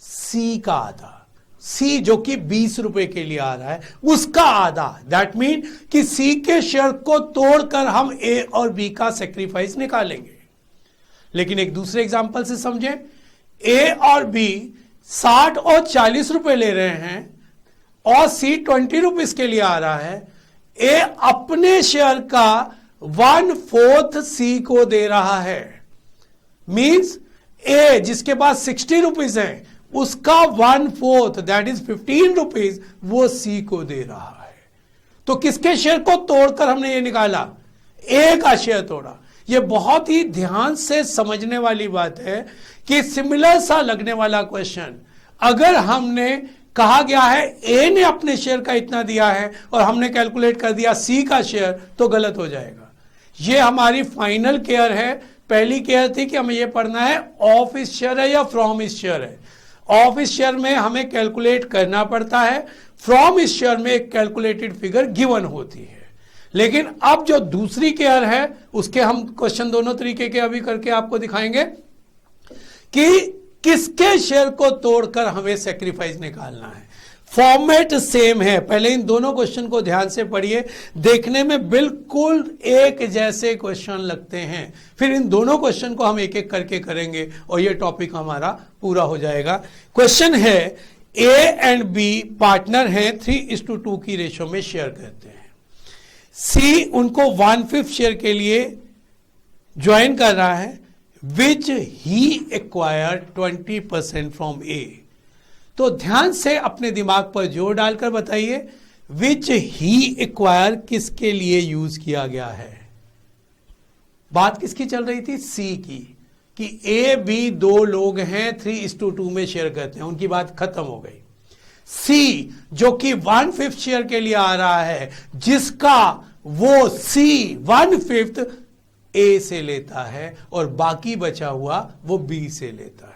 सी का आधा। सी जो कि 20 रुपए के लिए आ रहा है, उसका आधा। दैट मीन कि सी के शेयर को तोड़कर हम ए और बी का सेक्रीफाइस निकालेंगे। लेकिन एक दूसरे एग्जांपल से समझें। ए और बी 60 और 40 रुपए ले रहे हैं और सी 20 रुपीज के लिए आ रहा है। ए अपने शेयर का 1/4 सी को दे रहा है। मींस ए जिसके पास 60 रुपीज है, उसका 1/4 दैट इज 15 रुपीज वो सी को दे रहा है। तो किसके शेयर को तोड़कर हमने ये निकाला? ए का शेयर तोड़ा। ये बहुत ही ध्यान से समझने वाली बात है कि सिमिलर सा लगने वाला क्वेश्चन अगर हमने कहा गया है ए ने अपने शेयर का इतना दिया है और हमने कैलकुलेट कर दिया सी का शेयर, तो गलत हो जाएगा। ये हमारी फाइनल केयर है। पहली केयर थी कि हमें यह पढ़ना है ऑफ इस शेयर है या फ्रॉम इस शेयर है। ऑफ इस शेयर में हमें कैलकुलेट करना पड़ता है, फ्रॉम इस शेयर में एक कैलकुलेटेड फिगर गिवन होती है। लेकिन अब जो दूसरी केयर है उसके हम क्वेश्चन दोनों तरीके के अभी करके आपको दिखाएंगे कि किसके शेयर को तोड़कर हमें सेक्रीफाइस निकालना है। फॉर्मेट सेम है। पहले इन दोनों क्वेश्चन को ध्यान से पढ़िए। देखने में बिल्कुल एक जैसे क्वेश्चन लगते हैं। फिर इन दोनों क्वेश्चन को हम एक एक करके करेंगे और ये टॉपिक हमारा पूरा हो जाएगा। क्वेश्चन है ए एंड बी पार्टनर हैं, 3:2 की रेशो में शेयर करते हैं। सी उनको 1/5 शेयर के लिए ज्वाइन कर रहा है, विच ही एक्वायर 20% फ्रॉम ए। तो ध्यान से अपने दिमाग पर जोर डालकर बताइए, विच ही एक्वायर किसके लिए यूज किया गया है? बात किसकी चल रही थी? सी की, कि ए बी 2 लोग हैं, 3:2 में शेयर करते हैं। उनकी बात खत्म हो गई। सी जो कि 1/5 शेयर के लिए आ रहा है, जिसका वो सी 1/5 ए से लेता है और बाकी बचा हुआ वो बी से लेता है।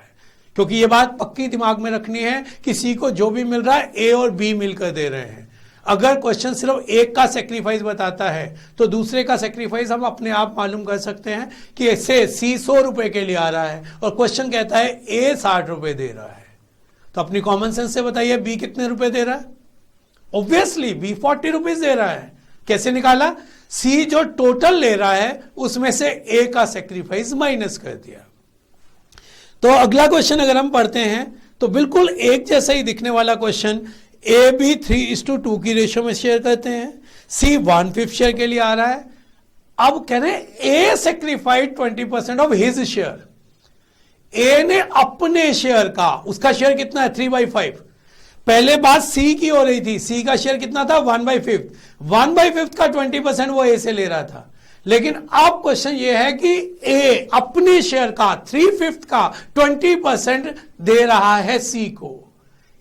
क्योंकि ये बात पक्की दिमाग में रखनी है कि सी को जो भी मिल रहा है ए और बी मिलकर दे रहे हैं। अगर क्वेश्चन सिर्फ एक का सेक्रीफाइस बताता है तो दूसरे का सेक्रीफाइस हम अपने आप मालूम कर सकते हैं कि ऐसे सी 100 रुपए के लिए आ रहा है और क्वेश्चन कहता है ए 60 रुपए दे रहा है। तो अपनी कॉमन सेंस से बताइए बी कितने रुपए दे रहा है? ऑब्वियसली बी 40 रुपीज दे रहा है। कैसे निकाला? सी जो टोटल ले रहा है उसमें से ए का सेक्रीफाइस माइनस कर दिया। तो अगला क्वेश्चन अगर हम पढ़ते हैं तो बिल्कुल एक जैसा ही दिखने वाला क्वेश्चन। ए बी 3:2 की रेशो में शेयर करते हैं। सी 1/5 शेयर के लिए आ रहा है। अब कह रहे हैं ए सेक्रीफाइड 20% ऑफ हिज शेयर। ए ने अपने शेयर का, उसका शेयर कितना है? 3/5। पहले बात सी की हो रही थी। सी का शेयर कितना था? 1/5। 1/5 का 20% वो ए से ले रहा था। लेकिन अब क्वेश्चन ये है कि ए अपने शेयर का 3/5 का 20% दे रहा है सी को।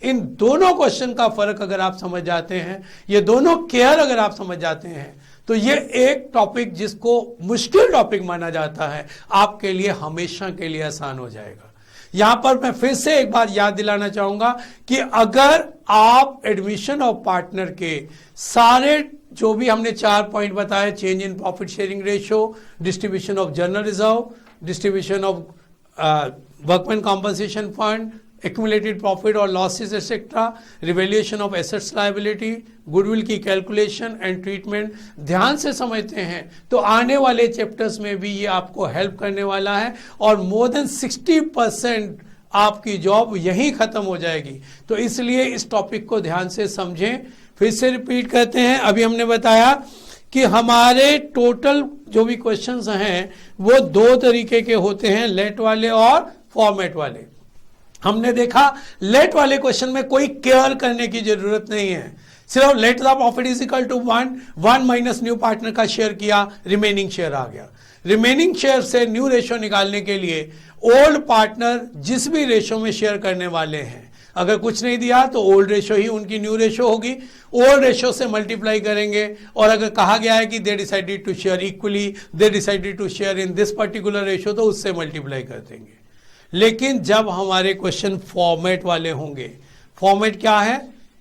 इन दोनों क्वेश्चन का फर्क अगर आप समझ जाते हैं, ये दोनों केयर अगर आप समझ जाते हैं, तो ये एक टॉपिक जिसको मुश्किल टॉपिक माना जाता है आपके लिए हमेशा के लिए आसान हो जाएगा। यहां पर मैं फिर से एक बार याद दिलाना चाहूंगा कि अगर आप एडमिशन ऑफ पार्टनर के सारे जो भी हमने 4 पॉइंट बताए, change in profit sharing ratio, distribution of general reserve, distribution of workman compensation fund, accumulated profit और losses etc, revaluation of assets liability, goodwill की कैलकुलेशन एंड ट्रीटमेंट ध्यान से समझते हैं तो आने वाले चैप्टर्स में भी ये आपको हेल्प करने वाला है और मोर देन 60% आपकी जॉब यहीं खत्म हो जाएगी। तो इसलिए इस टॉपिक को ध्यान से समझें। फिर से रिपीट करते हैं, अभी हमने बताया कि हमारे टोटल जो भी क्वेश्चंस हैं वो 2 तरीके के होते हैं, लेट वाले और फॉर्मेट वाले। हमने देखा लेट वाले क्वेश्चन में कोई केयर करने की जरूरत नहीं है, सिर्फ let the profit is equal to 1 minus new partner का शेयर किया, रिमेनिंग शेयर आ गया। रिमेनिंग शेयर से न्यू रेशो निकालने के लिए ओल्ड पार्टनर जिस भी रेशो में शेयर करने वाले हैं, अगर कुछ नहीं दिया तो ओल्ड रेशो ही उनकी न्यू रेशो होगी, ओल्ड रेशो से मल्टीप्लाई करेंगे। और अगर कहा गया है कि they decided to share equally, they decided to share in this particular ratio, तो उससे मल्टीप्लाई कर देंगे। लेकिन जब हमारे क्वेश्चन फॉर्मेट वाले होंगे, फॉर्मेट क्या है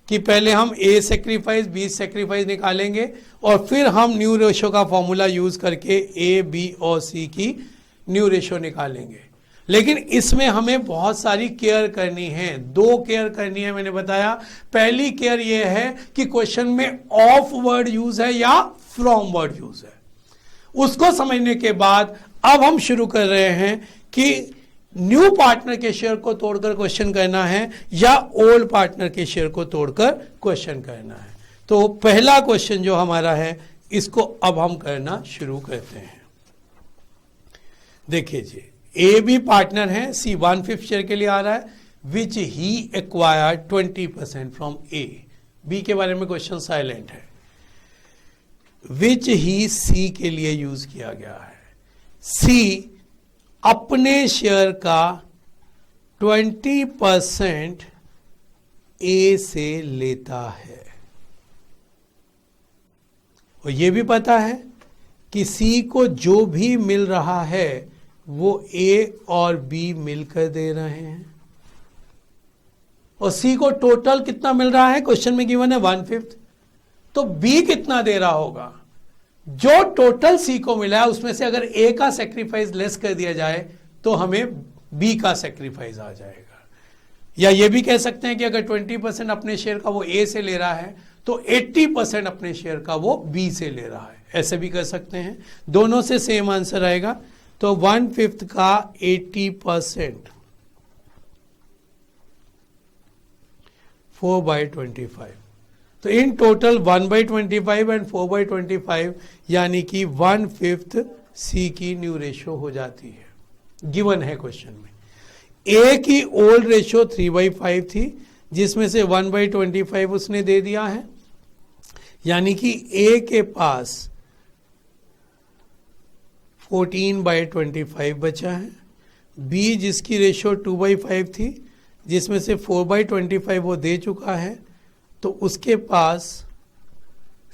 कि पहले हम ए सेक्रीफाइस बी सेक्रीफाइस निकालेंगे और फिर हम न्यू रेशो का फॉर्मूला यूज करके ए बी और सी की न्यू रेशो निकालेंगे। लेकिन इसमें हमें बहुत सारी केयर करनी है, 2 केयर करनी है मैंने बताया। पहली केयर ये है कि क्वेश्चन में ऑफ वर्ड यूज है या फ्रॉम वर्ड यूज है। उसको समझने के बाद अब हम शुरू कर रहे हैं कि न्यू पार्टनर के शेयर को तोड़कर क्वेश्चन करना है या ओल्ड पार्टनर के शेयर को तोड़कर क्वेश्चन करना है। तो पहला क्वेश्चन जो हमारा है इसको अब हम करना शुरू करते हैं। देखिए जी, ए बी पार्टनर है, सी 1/5 शेयर के लिए आ रहा है, विच ही एक्वायर्ड 20% फ्रॉम ए। बी के बारे में क्वेश्चन साइलेंट है, विच ही सी के लिए यूज किया गया है। सी अपने शेयर का 20% ए से लेता है और यह भी पता है कि सी को जो भी मिल रहा है वो ए और बी मिलकर दे रहे हैं और सी को टोटल कितना मिल रहा है, क्वेश्चन में गिवन है 1/5, तो बी कितना दे रहा होगा। जो टोटल सी को मिला है उसमें से अगर ए का सेक्रीफाइस लेस कर दिया जाए तो हमें बी का सेक्रीफाइस आ जाएगा। या ये भी कह सकते हैं कि अगर 20% अपने शेयर का वो ए से ले रहा है तो 80% अपने शेयर का वो बी से ले रहा है, ऐसे भी कर सकते हैं। दोनों से सेम आंसर आएगा। तो 1/5 का 80% 4/25, तो इन टोटल 1/25 एंड 4/25 यानी कि 1/5 सी की न्यू रेशो हो जाती है, गिवन है क्वेश्चन में। ए की ओल्ड रेशो 3/5 थी जिसमें से 1/25 उसने दे दिया है, यानी कि ए के पास 14/25 बचा है। बी जिसकी रेशो 2/5 थी जिसमें से 4/25 वो दे चुका है तो उसके पास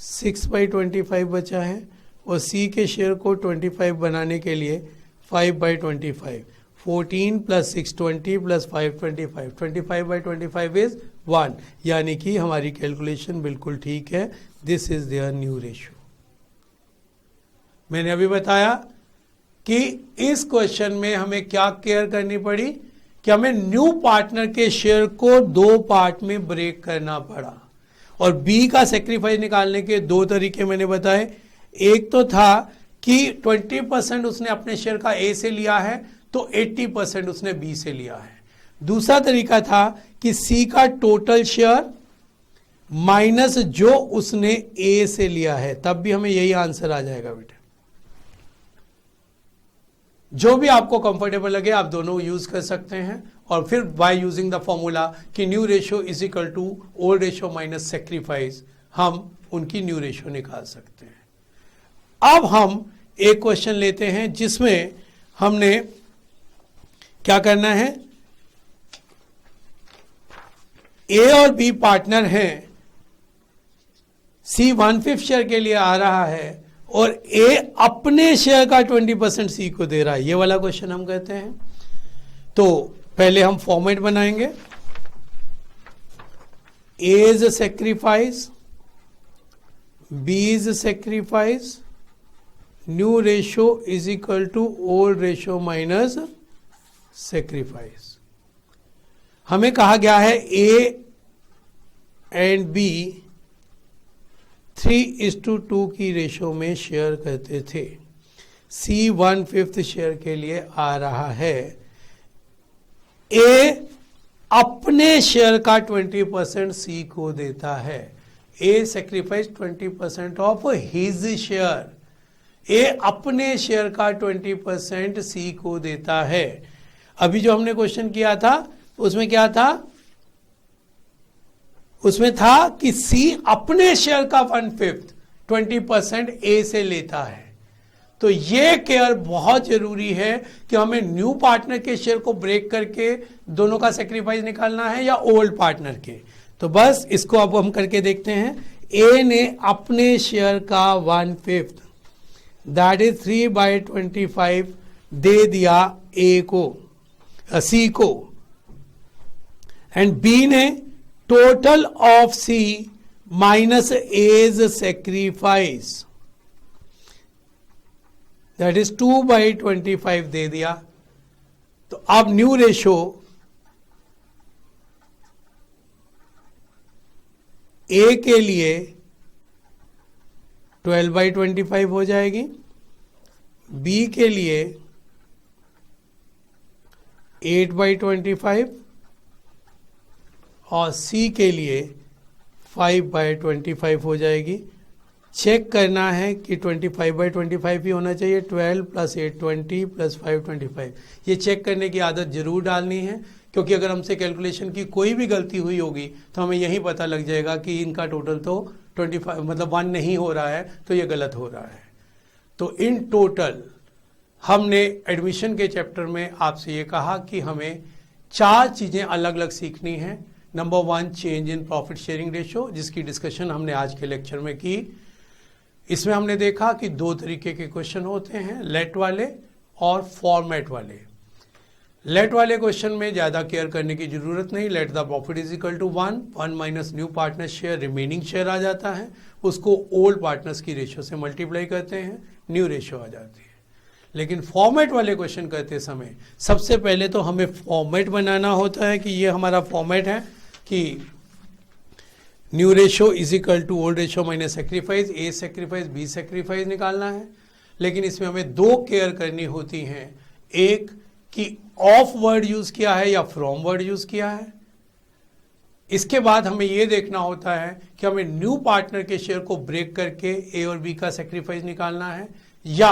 6/25 बचा है और सी के शेयर को 25 बनाने के लिए 5/25, 14 + 6 20 + 5 25, 25/25 इज 1, यानी कि हमारी कैलकुलेशन बिल्कुल ठीक है। This is their new ratio. मैंने अभी बताया कि इस क्वेश्चन में हमें क्या केयर करनी पड़ी कि हमें न्यू पार्टनर के शेयर को 2 पार्ट में ब्रेक करना पड़ा और बी का सेक्रीफाइस निकालने के 2 तरीके मैंने बताए। एक तो था कि 20% उसने अपने शेयर का ए से लिया है तो 80% उसने बी से लिया है। दूसरा तरीका था कि सी का टोटल शेयर माइनस जो उसने ए से लिया है, तब भी हमें यही आंसर आ जाएगा बेटा। जो भी आपको कंफर्टेबल लगे आप दोनों यूज कर सकते हैं और फिर बाय यूजिंग द फॉर्मूला कि new ratio is equal to old ratio minus sacrifice हम उनकी न्यू रेशियो निकाल सकते हैं। अब हम एक क्वेश्चन लेते हैं जिसमें हमने क्या करना है, ए और बी पार्टनर हैं, सी 1/5 शेयर के लिए आ रहा है और ए अपने शेयर का 20% सी को दे रहा है। ये वाला क्वेश्चन हम कहते हैं। तो पहले हम फॉर्मेट बनाएंगे, A is sacrifice, B is sacrifice, new ratio is equal to old ratio minus sacrifice. हमें कहा गया है A एंड B 3:2 की रेशो में शेयर करते थे, C 1/5 शेयर के लिए आ रहा है। A अपने शेयर का 20% C को देता है। A sacrifice 20% of his share. A अपने शेयर का 20% C को देता है। अभी जो हमने क्वेश्चन किया था उसमें क्या था? उसमें था कि C अपने शेयर का 1/5 20% A से लेता है। तो ये केयर बहुत जरूरी है कि हमें न्यू पार्टनर के शेयर को ब्रेक करके दोनों का सेक्रीफाइस निकालना है या ओल्ड पार्टनर के। तो बस इसको अब हम करके देखते हैं। ए ने अपने शेयर का 1/5 दैट इज 3/25 दे दिया ए को, सी को, एंड बी ने total of C minus as sacrifice that is 2/25 दे दिया। तो अब न्यू रेशो ए के लिए 12/25 हो जाएगी, बी के लिए 8/25 और सी के लिए 5/25 हो जाएगी। चेक करना है कि 25/25 ही होना चाहिए। 12 + 8 20 + 5 25। ये चेक करने की आदत जरूर डालनी है, क्योंकि अगर हमसे कैलकुलेशन की कोई भी गलती हुई होगी तो हमें यही पता लग जाएगा कि इनका टोटल तो 25 मतलब 1 नहीं हो रहा है, तो ये गलत हो रहा है। तो इन टोटल हमने एडमिशन के चैप्टर में आपसे ये कहा कि हमें 4 चीज़ें अलग अलग सीखनी हैं। Number 1 change in profit sharing ratio, जिसकी डिस्कशन हमने आज के लेक्चर में की। इसमें हमने देखा कि 2 तरीके के क्वेश्चन होते हैं, लेट वाले और फॉर्मेट वाले। लेट वाले क्वेश्चन में ज़्यादा केयर करने की जरूरत नहीं। Let the profit is equal to 1 minus new partner share, remaining share आ जाता है, उसको ओल्ड पार्टनर्स की रेशो से मल्टीप्लाई करते हैं, न्यू रेशो आ जाती है। लेकिन फॉर्मेट वाले क्वेश्चन करते समय सबसे पहले तो हमें फॉर्मेट बनाना होता है कि ये हमारा फॉर्मेट है कि new ratio is equal to old ratio minus sacrifice, A sacrifice B sacrifice निकालना है। लेकिन इसमें हमें 2 केयर करनी होती हैं, एक कि ऑफ वर्ड यूज किया है या फ्रॉम वर्ड यूज किया है। इसके बाद हमें यह देखना होता है कि हमें न्यू पार्टनर के शेयर को ब्रेक करके ए और बी का सेक्रीफाइस निकालना है या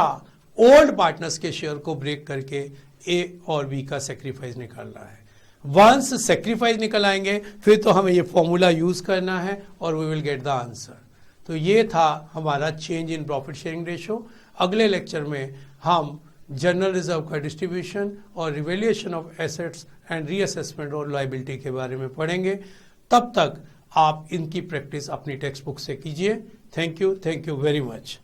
ओल्ड पार्टनर्स के शेयर को ब्रेक करके ए और बी का सेक्रीफाइस निकालना है। वंस सेक्रीफाइस निकल आएंगे फिर तो हमें ये फॉर्मूला यूज करना है और we will get the answer. तो ये था हमारा change in profit sharing ratio. अगले लेक्चर में हम जनरल रिजर्व का डिस्ट्रीब्यूशन और revaluation of assets and reassessment और लायबिलिटी के बारे में पढ़ेंगे। तब तक आप इनकी प्रैक्टिस अपनी टेक्स्ट बुक से कीजिए। Thank you very much.